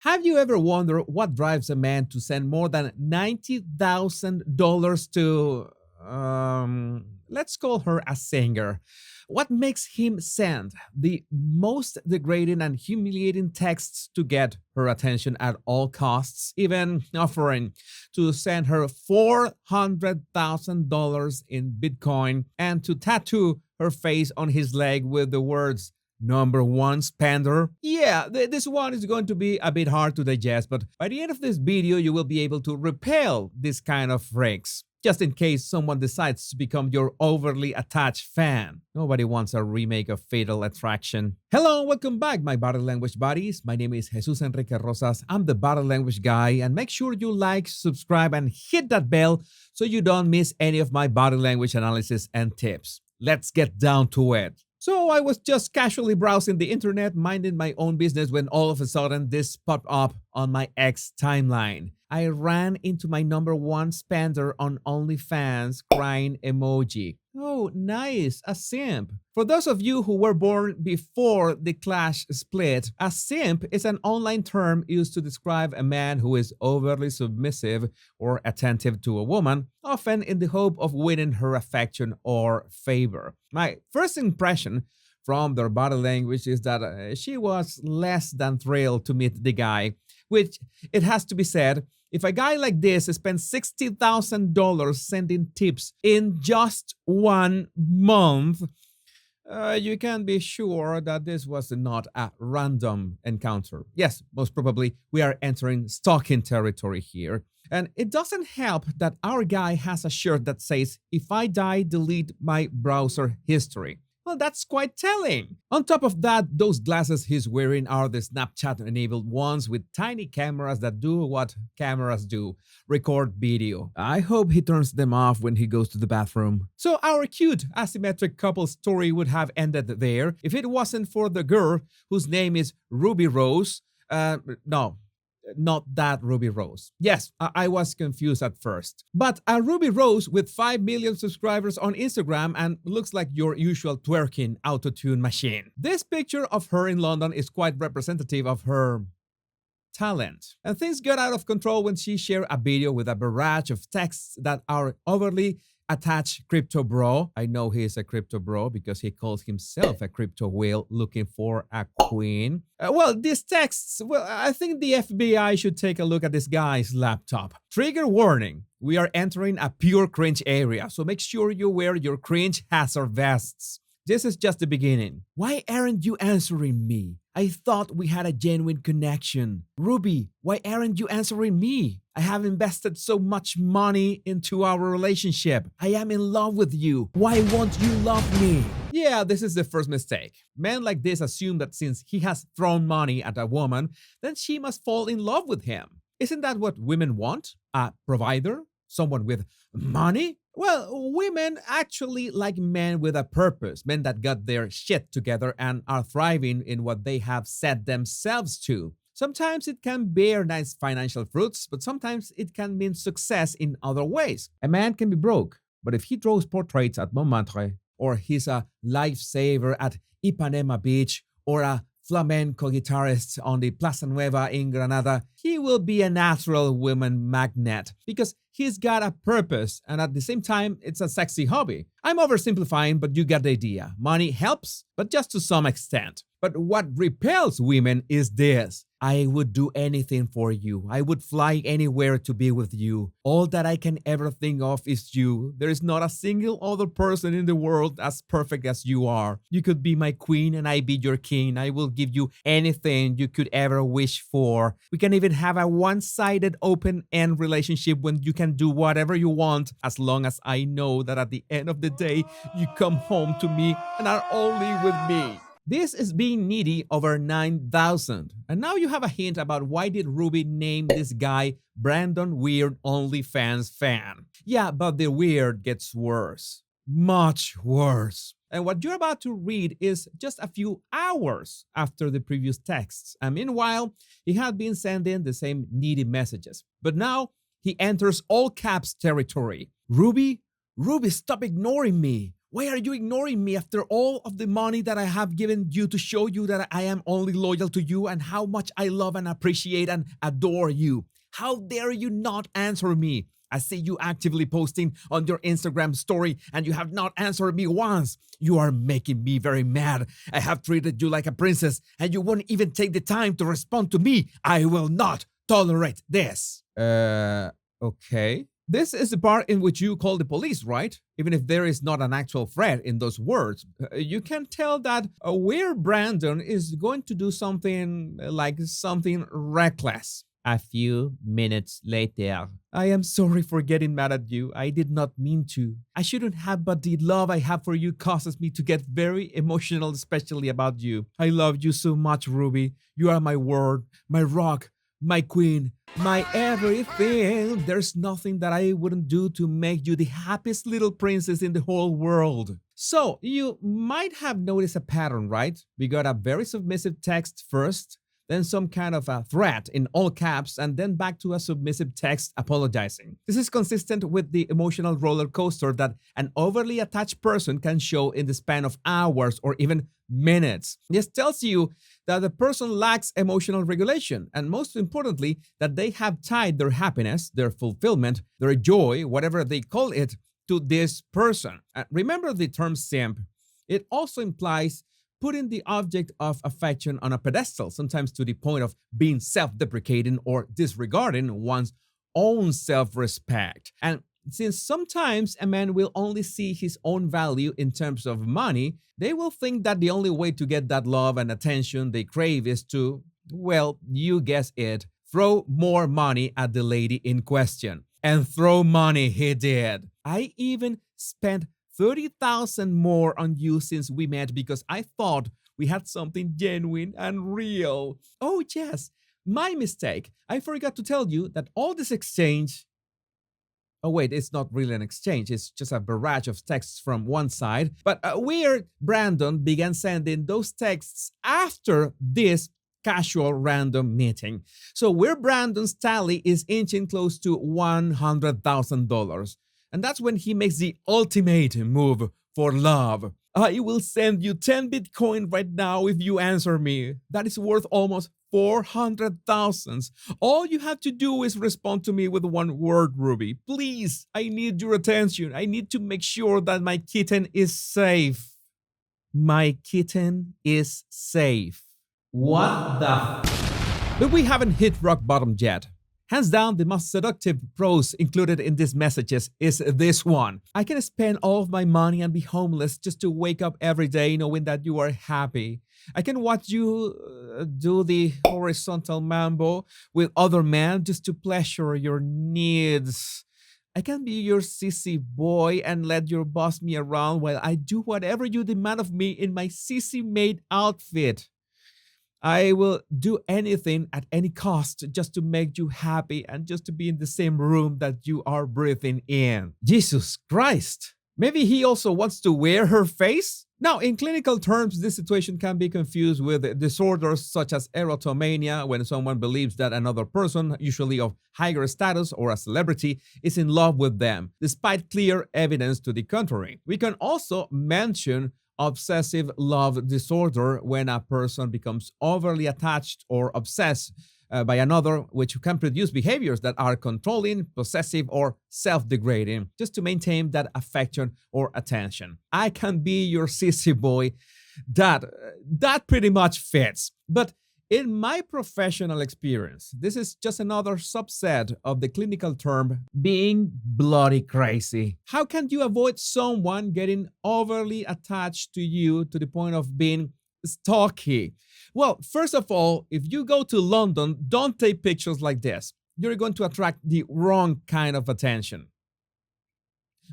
Have you ever wondered what drives a man to send more than $90,000 to, let's call her a singer? What makes him send the most degrading and humiliating texts to get her attention at all costs, even offering to send her $400,000 in Bitcoin and to tattoo her face on his leg with the words, Number one spender? Yeah, this one is going to be a bit hard to digest, but by the end of this video, you will be able to repel this kind of freaks. Just in case someone decides to become your overly attached fan. Nobody wants a remake of Fatal Attraction. Hello, welcome back, my body language buddies. My name is Jesus Enrique Rosas. I'm the body language guy, and make sure you like, subscribe, and hit that bell so you don't miss any of my body language analysis and tips. Let's get down to it. So I was just casually browsing the internet, minding my own business, when all of a sudden this popped up on my X timeline. I ran into my number one spender on OnlyFans crying emoji. Oh, nice, a simp. For those of you who were born before the Clash split, a simp is an online term used to describe a man who is overly submissive or attentive to a woman, often in the hope of winning her affection or favor. My first impression from their body language is that she was less than thrilled to meet the guy, which, it has to be said, if a guy like this spends $60,000 sending tips in just 1 month, you can be sure that this was not a random encounter. Yes, most probably we are entering stalking territory here. And it doesn't help that our guy has a shirt that says, "If I die, delete my browser history." Well, that's quite telling. On top of that, those glasses he's wearing are the Snapchat-enabled ones with tiny cameras that do what cameras do, record video. I hope he turns them off when he goes to the bathroom. So our cute asymmetric couple story would have ended there if it wasn't for the girl whose name is Ruby Rose. No. Not that Ruby Rose. Yes, I was confused at first. But a Ruby Rose with 5 million subscribers on Instagram and looks like your usual twerking auto-tune machine. This picture of her in London is quite representative of her talent. And things got out of control when she shared a video with a barrage of texts that are overly attached crypto bro. I know he is a crypto bro because he calls himself a crypto whale looking for a queen. Well, these texts, I think the FBI should take a look at this guy's laptop. Trigger warning. We are entering a pure cringe area, so make sure you wear your cringe hazard vests. This is just the beginning. Why aren't you answering me? I thought we had a genuine connection. Ruby, why aren't you answering me? I have invested so much money into our relationship. I am in love with you. Why won't you love me? Yeah, this is the first mistake. Men like this assume that since he has thrown money at a woman, then she must fall in love with him. Isn't that what women want? A provider? Someone with money? Well, women actually like men with a purpose, men that got their shit together and are thriving in what they have set themselves to. Sometimes it can bear nice financial fruits, but sometimes it can mean success in other ways. A man can be broke, but if he draws portraits at Montmartre, or he's a lifesaver at Ipanema Beach, or a flamenco guitarist on the Plaza Nueva in Granada, he will be a natural woman magnet because he's got a purpose and at the same time it's a sexy hobby. I'm oversimplifying, but you get the idea. Money helps, but just to some extent. But what repels women is this. I would do anything for you. I would fly anywhere to be with you. All that I can ever think of is you. There is not a single other person in the world as perfect as you are. You could be my queen and I be your king. I will give you anything you could ever wish for. We can even have a one-sided open-end relationship when you can do whatever you want, as long as I know that at the end of the day, you come home to me and are only with me. This is being needy over 9,000. And now you have a hint about why did Ruby name this guy Brandon Weird OnlyFans fan. Yeah, but the weird gets worse. Much worse. And what you're about to read is just a few hours after the previous texts. And meanwhile, he had been sending the same needy messages. But now he enters all caps territory. Ruby, stop ignoring me. Why are you ignoring me after all of the money that I have given you to show you that I am only loyal to you and how much I love and appreciate and adore you? How dare you not answer me? I see you actively posting on your Instagram story and you have not answered me once. You are making me very mad. I have treated you like a princess and you won't even take the time to respond to me. I will not tolerate this. Okay. This is the part in which you call the police, right? Even if there is not an actual threat in those words, you can tell that where Brandon is going to do something like something reckless. A few minutes later, I am sorry for getting mad at you. I did not mean to. I shouldn't have, but the love I have for you causes me to get very emotional, especially about you. I love you so much, Ruby. You are my world, my rock, my queen, my everything. There's nothing that I wouldn't do to make you the happiest little princess in the whole world. So, you might have noticed a pattern, right? We got a very submissive text first, then some kind of a threat in all caps, and then back to a submissive text apologizing. This is consistent with the emotional roller coaster that an overly attached person can show in the span of hours or even minutes. This tells you that the person lacks emotional regulation, and most importantly, that they have tied their happiness, their fulfillment, their joy, whatever they call it, to this person. Remember the term simp. It also implies putting the object of affection on a pedestal, sometimes to the point of being self-deprecating or disregarding one's own self-respect. And since sometimes a man will only see his own value in terms of money, they will think that the only way to get that love and attention they crave is to, well, you guess it, throw more money at the lady in question. And throw money he did. I even spent 30,000 more on you since we met because I thought we had something genuine and real. Oh yes, my mistake. I forgot to tell you that all this exchange... Oh wait, it's not really an exchange, it's just a barrage of texts from one side. But weird Brandon began sending those texts after this casual random meeting. So where Brandon's tally is inching close to $100,000. And that's when he makes the ultimate move for love. I will send you 10 Bitcoin right now if you answer me. That is worth almost 400,000. All you have to do is respond to me with one word, Ruby. Please, I need your attention. I need to make sure that my kitten is safe. My kitten is safe. What the... But we haven't hit rock bottom yet. Hands down, the most seductive prose included in these messages is this one. I can spend all of my money and be homeless just to wake up every day knowing that you are happy. I can watch you do the horizontal mambo with other men just to pleasure your needs. I can be your sissy boy and let you boss me around while I do whatever you demand of me in my sissy maid outfit. I will do anything at any cost just to make you happy and just to be in the same room that you are breathing in. Jesus Christ! Maybe he also wants to wear her face? Now, in clinical terms, this situation can be confused with disorders such as erotomania, when someone believes that another person, usually of higher status or a celebrity, is in love with them, despite clear evidence to the contrary. We can also mention obsessive love disorder, when a person becomes overly attached or obsessed by another, which can produce behaviors that are controlling, possessive, or self-degrading, just to maintain that affection or attention. I can be your sissy boy. That pretty much fits. But in my professional experience, this is just another subset of the clinical term being bloody crazy. How can you avoid someone getting overly attached to you to the point of being stalky? Well, first of all, if you go to London, don't take pictures like this. You're going to attract the wrong kind of attention.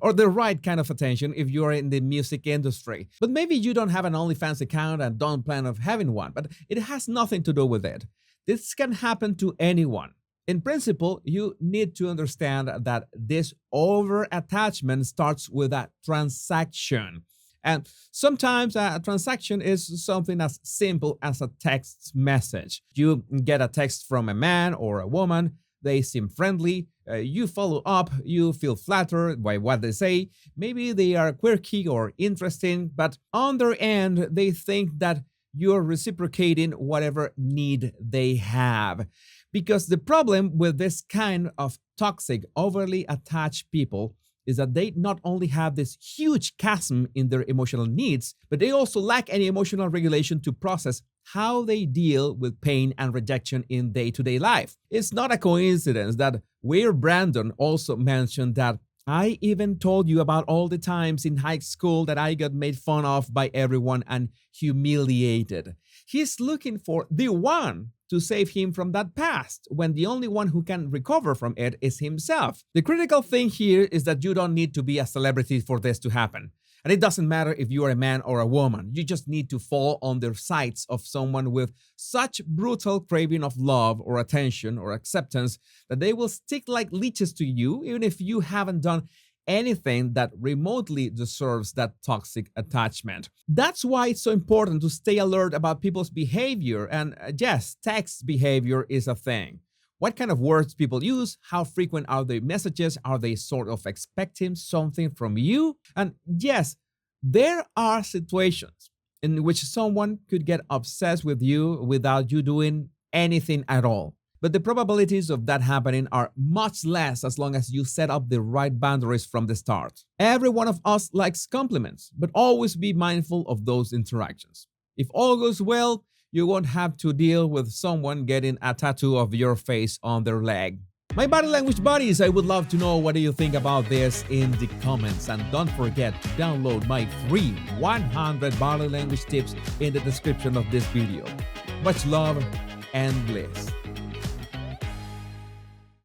Or the right kind of attention if you're in the music industry. But maybe you don't have an OnlyFans account and don't plan on having one, but it has nothing to do with it. This can happen to anyone. In principle, you need to understand that this over-attachment starts with a transaction. And sometimes a transaction is something as simple as a text message. You get a text from a man or a woman. they seem friendly, you follow up, you feel flattered by what they say, maybe they are quirky or interesting, but on their end, they think that you're reciprocating whatever need they have. Because the problem with this kind of toxic, overly attached people is that they not only have this huge chasm in their emotional needs, but they also lack any emotional regulation to process how they deal with pain and rejection in day-to-day life. It's not a coincidence that Weir Brandon also mentioned that I even told you about all the times in high school that I got made fun of by everyone and humiliated. He's looking for the one to save him from that past, when the only one who can recover from it is himself. The critical thing here is that you don't need to be a celebrity for this to happen. And it doesn't matter if you are a man or a woman. You just need to fall on the sides of someone with such brutal craving of love or attention or acceptance that they will stick like leeches to you, even if you haven't done anything that remotely deserves that toxic attachment. That's why it's so important to stay alert about people's behavior. And yes, text behavior is a thing. What kind of words people use, how frequent are their messages, are they sort of expecting something from you? And yes, there are situations in which someone could get obsessed with you without you doing anything at all. But the probabilities of that happening are much less as long as you set up the right boundaries from the start. Every one of us likes compliments, but always be mindful of those interactions. If all goes well, you won't have to deal with someone getting a tattoo of your face on their leg. My body language buddies, I would love to know what do you think about this in the comments, and don't forget to download my free 100 body language tips in the description of this video. Much love and bliss.